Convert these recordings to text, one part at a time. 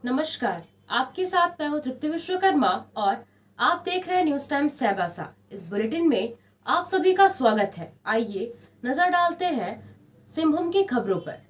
नमस्कार, आपके साथ मैं हूँ तृप्ति विश्वकर्मा और आप देख रहे हैं न्यूज टाइम्स चाईबासा। इस बुलेटिन में आप सभी का स्वागत है। आइए नजर डालते हैं सिंहभूम की खबरों पर।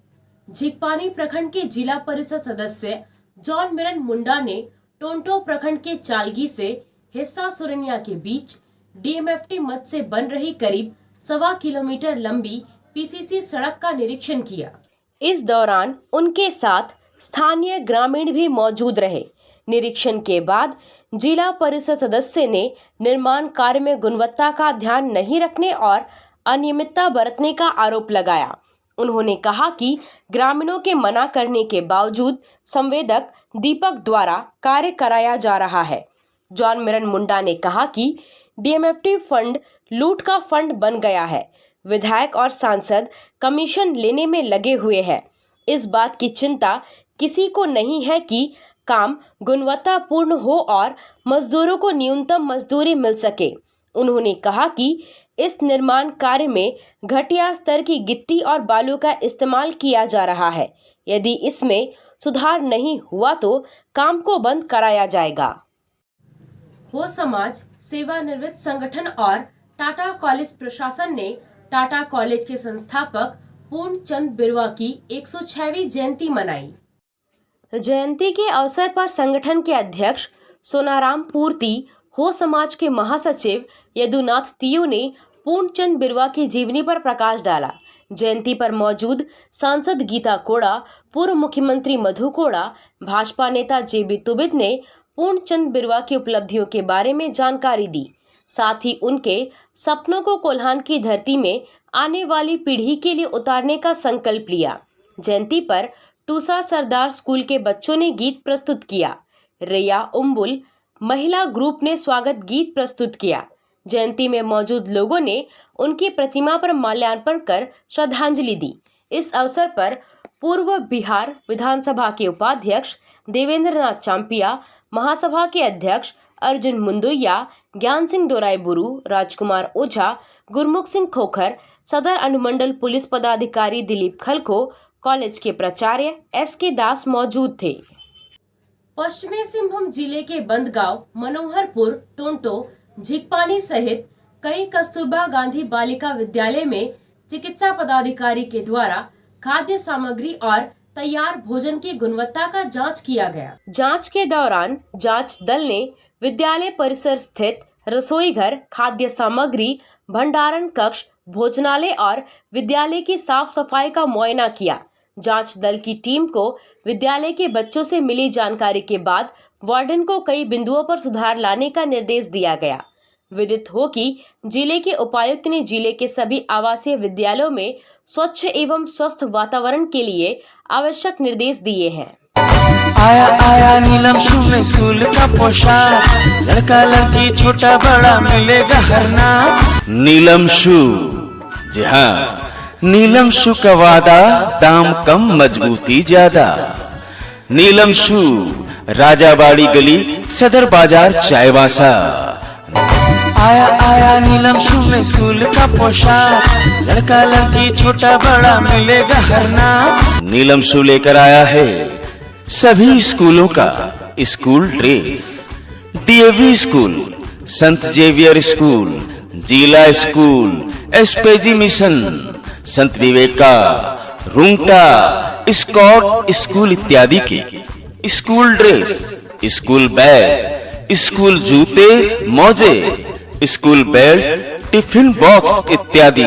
झींकपानी प्रखंड के जिला परिषद सदस्य जॉन मिरन मुंडा ने टोंटो प्रखंड के चालगी से हिस्सा सुरनिया के बीच डीएमएफटी मद से बन रही करीब 1.25 किलोमीटर लंबी पीसीसी सड़क का निरीक्षण किया। इस दौरान उनके साथ स्थानीय ग्रामीण भी मौजूद रहे। निरीक्षण के बाद जिला परिषद सदस्य ने निर्माण कार्य में गुणवत्ता का ध्यान नहीं रखने और अनियमितता बरतने का आरोप लगाया। उन्होंने कहा कि ग्रामीणों के मना करने के बावजूद संवेदक दीपक द्वारा कार्य कराया जा रहा है। जॉन मिरन मुंडा ने कहा कि डीएमएफटी फंड लूट का फंड बन गया है। विधायक और सांसद कमीशन लेने में लगे हुए हैं। इस बात की चिंता किसी को नहीं है कि काम गुणवत्तापूर्ण हो और मजदूरों को न्यूनतम मजदूरी मिल सके। उन्होंने कहा कि इस निर्माण कार्य में घटिया स्तर की गिट्टी और बालू का इस्तेमाल किया जा रहा है। यदि इसमें सुधार नहीं हुआ तो काम को बंद कराया जाएगा। हो समाज सेवानिवृत्त संगठन और टाटा कॉलेज प्रशासन ने टाटा कॉलेज के संस्थापक पूर्णचंद बिरुआ की 106वीं जयंती मनाई। जयंती के अवसर पर संगठन के अध्यक्ष सोनाराम पूर्ति, हो समाज के महासचिव यदुनाथ तियू ने पूर्णचंद बिरुआ की जीवनी पर प्रकाश डाला। जयंती पर मौजूद सांसद गीता कोड़ा, पूर्व मुख्यमंत्री मधु कोड़ा, भाजपा नेता जेबी तुबिद ने पूर्णचंद बिरुआ की उपलब्धियों के बारे में जानकारी दी। साथ ही उनके सपनों को कोल्हान की धरती में आने वाली पीढ़ी के लिए उतारने का संकल्प लिया। जयंती पर टूसा सरदार स्कूल के बच्चों ने गीत प्रस्तुत किया। रिया उम्बुल महिला ग्रुप ने स्वागत गीत प्रस्तुत किया। जयंती में मौजूद लोगों ने उनकी प्रतिमा पर माल्यार्पण कर श्रद्धांजलि दी। इस अवसर पर पूर्व बिहार विधानसभा के उपाध्यक्ष देवेंद्र नाथ चांपिया, महासभा के अध्यक्ष अर्जुन मुंदुया, ज्ञान सिंह दोराईबुरु, राजकुमार ओझा, गुरमुख सिंह खोखर, सदर अनुमंडल पुलिस पदाधिकारी दिलीप खलखो, कॉलेज के प्राचार्य एसके दास मौजूद थे। पश्चिमी सिंहभूम जिले के बंदगांव, मनोहरपुर, टोंटो, झींकपानी सहित कई कस्तूरबा गांधी बालिका विद्यालय में चिकित्सा पदाधिकारी के द्वारा खाद्य सामग्री और तैयार भोजन की गुणवत्ता का जांच किया गया। जांच के दौरान जांच दल ने विद्यालय परिसर स्थित रसोई घर, खाद्य सामग्री, भंडारण कक्ष, भोजनालय और विद्यालय की साफ सफाई का मुआयना किया। जांच दल की टीम को विद्यालय के बच्चों से मिली जानकारी के बाद वार्डन को कई बिंदुओं पर सुधार लाने का निर्देश दिया गया। विदित हो कि जिले के उपायुक्त ने जिले के सभी आवासीय विद्यालयों में स्वच्छ एवं स्वस्थ वातावरण के लिए आवश्यक निर्देश दिए हैं। आया आया नीलम शू में स्कूल का पोशाक, लड़का लड़की छोटा बड़ा मिलेगा हर नाम। नीलम शू, जी हाँ, नीलम शू का वादा, दाम कम मजबूती ज्यादा। नीलम शू, राजाबाड़ी गली, सदर बाजार, चाईबासा। आया आया नीलम शू में स्कूल का पोशाक, लड़का लड़की छोटा बड़ा मिलेगा हर नाम। नीलम शू लेकर आया है सभी स्कूलों का स्कूल ड्रेस। डीएवी स्कूल, संत जेवियर स्कूल, जिला स्कूल, एसपीजी मिशन, संत विवेका, रुंगटा, स्कॉट स्कूल इत्यादि के school dress, school bag, school जूते, मोजे, स्कूल बेल्ट, टिफिन बॉक्स इत्यादि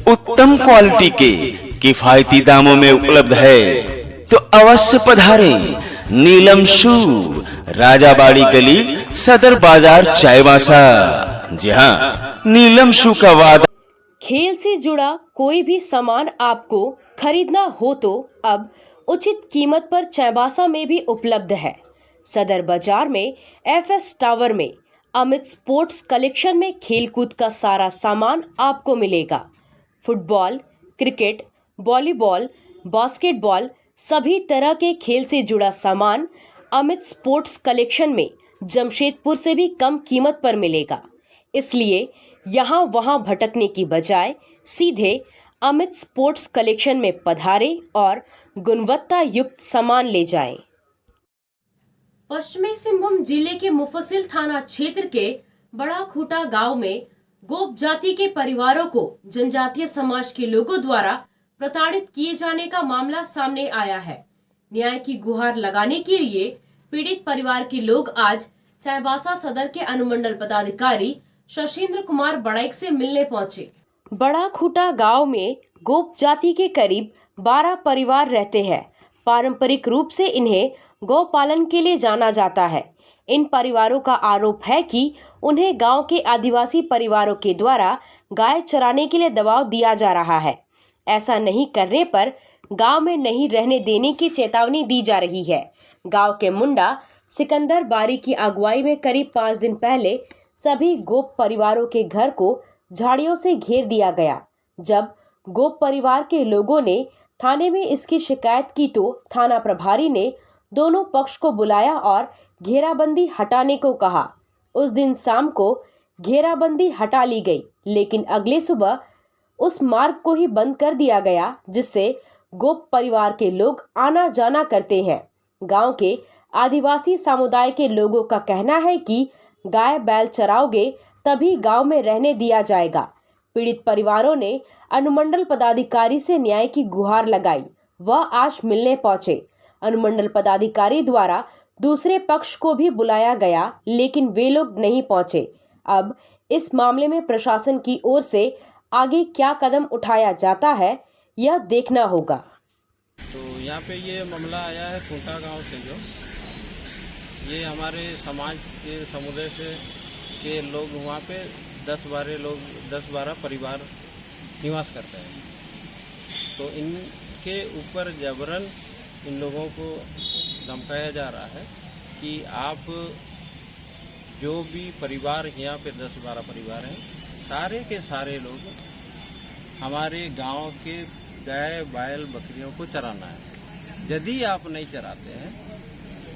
उत्तम क्वालिटी के किफायती दामों में उपलब्ध है। तो अवश्य पधारें। नीलम शू, राजाबाड़ी गली, सदर बाजार, चाईबासा। जी हाँ, नीलम शू का वादा। खेल से जुड़ा कोई भी सामान आपको खरीदना हो तो अब उचित कीमत पर चाईबासा में भी उपलब्ध है। सदर बाजार में एफएस टावर में अमित स्पोर्ट्स कलेक्शन में खेलकूद का सारा सामान आपको मिलेगा। फुटबॉल, क्रिकेट, वॉलीबॉल, बास्केटबॉल, सभी तरह के खेल से जुड़ा सामान अमित स्पोर्ट्स कलेक्शन में जमशेदपुर से भी कम कीमत पर मिलेगा। इसलिए यहाँ वहाँ भटकने की बजाय सीधे अमित स्पोर्ट्स कलेक्शन में पधारें और गुणवत्ता युक्त सामान ले जाएं। पश्चिमी सिंहभूम जिले के मुफस्सिल थाना क्षेत्र के बड़ा खूटा गांव में गोप जाति के परिवारों को जनजातीय समाज के लोगों द्वारा प्रताड़ित किए जाने का मामला सामने आया है। न्याय की गुहार लगाने के लिए पीड़ित परिवार के लोग आज चाईबासा सदर के अनुमंडल पदाधिकारी शशीन्द्र कुमार बड़ैक से मिलने पहुंचे। बड़ा खूटा गांव में गोप जाति के करीब 12 परिवार रहते हैं। पारंपरिक रूप से इन्हें गौ पालन के लिए जाना जाता है। इन परिवारों का आरोप है कि उन्हें गांव के आदिवासी परिवारों के द्वारा गाय चराने के लिए दबाव दिया जा रहा है। ऐसा नहीं करने पर गांव में नहीं रहने देने की चेतावनी दी जा रही है। गांव के मुंडा सिकंदर बारी की अगुवाई में करीब 5 दिन पहले सभी गोप परिवारों के घर को झाड़ियों से घेर दिया गया। जब गोप परिवार के लोगों ने थाने में इसकी शिकायत की तो थाना प्रभारी ने दोनों पक्ष को बुलाया और घेराबंदी हटाने को कहा। उस दिन शाम को घेराबंदी हटा ली गई, लेकिन अगले सुबह उस मार्ग को ही बंद कर दिया गया, जिससे गोप परिवार के लोग आना जाना करते हैं। गांव के आदिवासी समुदाय के लोगों का कहना है कि गाय बैल चराओगे तभी गांव में रहने दिया जाएगा। पीड़ित परिवारों ने अनुमंडल पदाधिकारी से न्याय की गुहार लगाई। वह आज मिलने पहुंचे। अनुमंडल पदाधिकारी द्वारा दूसरे पक्ष को भी बुलाया गया, लेकिन वे लोग नहीं पहुंचे। अब इस मामले में प्रशासन की ओर से आगे क्या कदम उठाया जाता है, यह देखना होगा। तो यहाँ पे ये मामला आया है खूंटा गांव से। जो ये हमारे समाज के समुदाय से के लोग वहाँ पे 10-12 परिवार निवास करते हैं। तो इनके ऊपर जबरन इन लोगों को धमकाया जा रहा है कि आप जो भी परिवार यहाँ पे 10-12 परिवार हैं, सारे के सारे लोग हमारे गांव के गाय बैल बकरियों को चराना है। यदि आप नहीं चराते हैं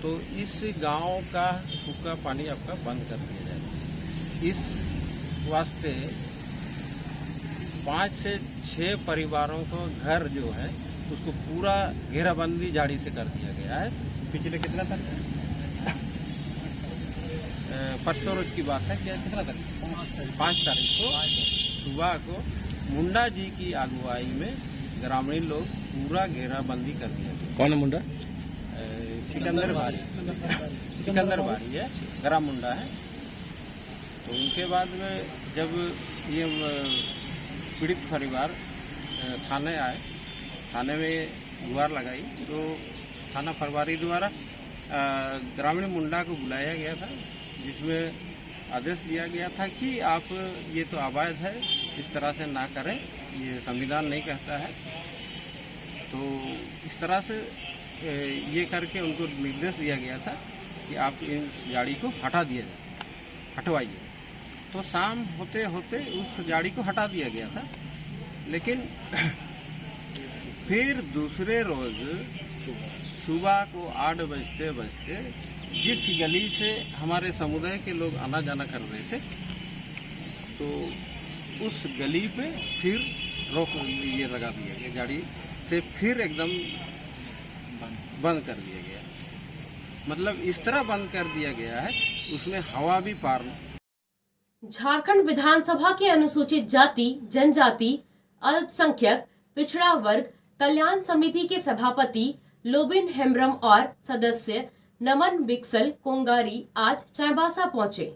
तो इस गांव का सूखा पानी आपका बंद कर दिया जाएगा। इस वास्ते 5 से 6 परिवारों को घर जो है उसको पूरा घेराबंदी झाड़ी से कर दिया गया है। पिछले कितना तारीख, परसों रोज की बात है, क्या कितना तारीख, 5 तारीख को सुबह को मुंडा जी की अगुवाई में ग्रामीण लोग पूरा घेराबंदी कर दिया गया। कौन है मुंडा? सिकंदर बारी है, ग्राम मुंडा है। तो उनके बाद में जब ये पीड़ित परिवार थाने आए, थाने में गुहार लगाई, तो थाना प्रभारी द्वारा ग्रामीण मुंडा को बुलाया गया था, जिसमें आदेश दिया गया था कि आप ये तो अवैध है, इस तरह से ना करें, ये संविधान नहीं कहता है। तो इस तरह से ये करके उनको निर्देश दिया गया था कि आप इस झाड़ी को हटा दिया जाए, हटवाइए। तो शाम होते होते उस झाड़ी को हटा दिया गया था, लेकिन फिर दूसरे रोज सुबह को 8 बजते जिस गली से हमारे समुदाय के लोग आना जाना कर रहे थे, तो उस गली पे फिर रोक ये लगा दिया गया, गाड़ी से फिर एकदम बंद कर दिया गया। मतलब इस तरह बंद कर दिया गया है, उसमें हवा भी पार। झारखंड विधानसभा के अनुसूचित जाति, जनजाति, अल्पसंख्यक, पिछड़ा वर्ग कल्याण समिति के सभापति लोबिन हेम्ब्रम और सदस्य नमन बिक्सल कोंगारी आज चाईबासा पहुंचे।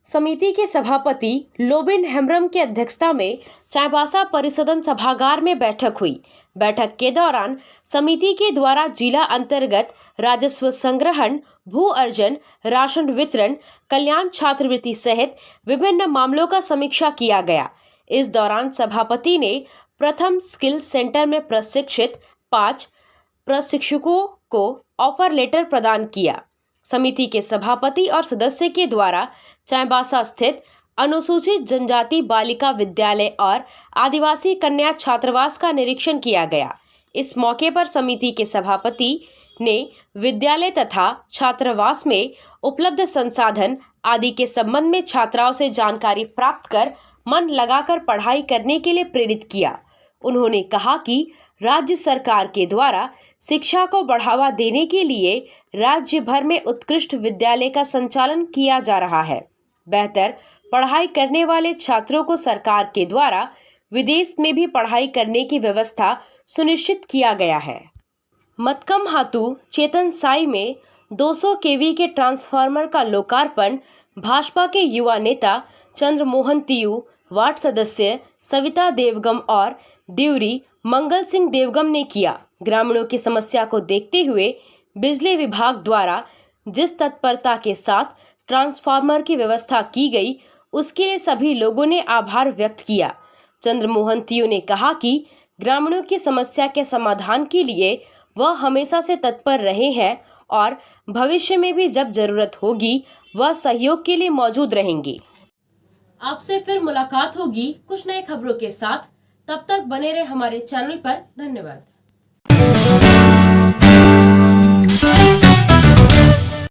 समिति के सभापति लोबिन हेम्ब्रम की अध्यक्षता में चाईबासा परिसदन सभागार में बैठक हुई। बैठक के दौरान समिति के द्वारा जिला अंतर्गत राजस्व संग्रहण, भू अर्जन, राशन वितरण, कल्याण छात्रवृत्ति सहित विभिन्न मामलों का समीक्षा किया गया। इस दौरान सभापति ने प्रथम स्किल सेंटर में प्रशिक्षित 5 प्रशिक्षकों को ऑफर लेटर प्रदान किया। समिति के सभापति और सदस्य के द्वारा चाईबासा स्थित अनुसूचित जनजाति बालिका विद्यालय और आदिवासी कन्या छात्रावास का निरीक्षण किया गया। इस मौके पर समिति के सभापति ने विद्यालय तथा छात्रावास में उपलब्ध संसाधन आदि के संबंध में छात्राओं से जानकारी प्राप्त कर मन लगाकर पढ़ाई करने के लिए प्रेरित किया। उन्होंने कहा कि राज्य सरकार के द्वारा शिक्षा को बढ़ावा देने के लिए राज्य भर में उत्कृष्ट विद्यालय का संचालन किया जा रहा है। बेहतर पढ़ाई करने वाले छात्रों को सरकार के द्वारा विदेश में भी पढ़ाई करने की व्यवस्था सुनिश्चित किया गया है। मतकम हातू चेतन साई में 200 केवी के ट्रांसफार्मर का लोकार्पण भाजपा के युवा नेता चंद्रमोहन तियू, वार्ड सदस्य सविता देवगम और दिवरी मंगल सिंह देवगम ने किया। ग्रामीणों की समस्या को देखते हुए बिजली विभाग द्वारा जिस तत्परता के साथ ट्रांसफार्मर की व्यवस्था की गई, उसके लिए सभी लोगों ने आभार व्यक्त किया। चंद्रमोहन तियू ने कहा कि ग्रामीणों की समस्या के समाधान के लिए वह हमेशा से तत्पर रहे हैं और भविष्य में भी जब जरूरत होगी वह सहयोग के लिए मौजूद रहेंगे। आपसे फिर मुलाकात होगी कुछ नए खबरों के साथ। तब तक बने रहे हमारे चैनल पर। धन्यवाद।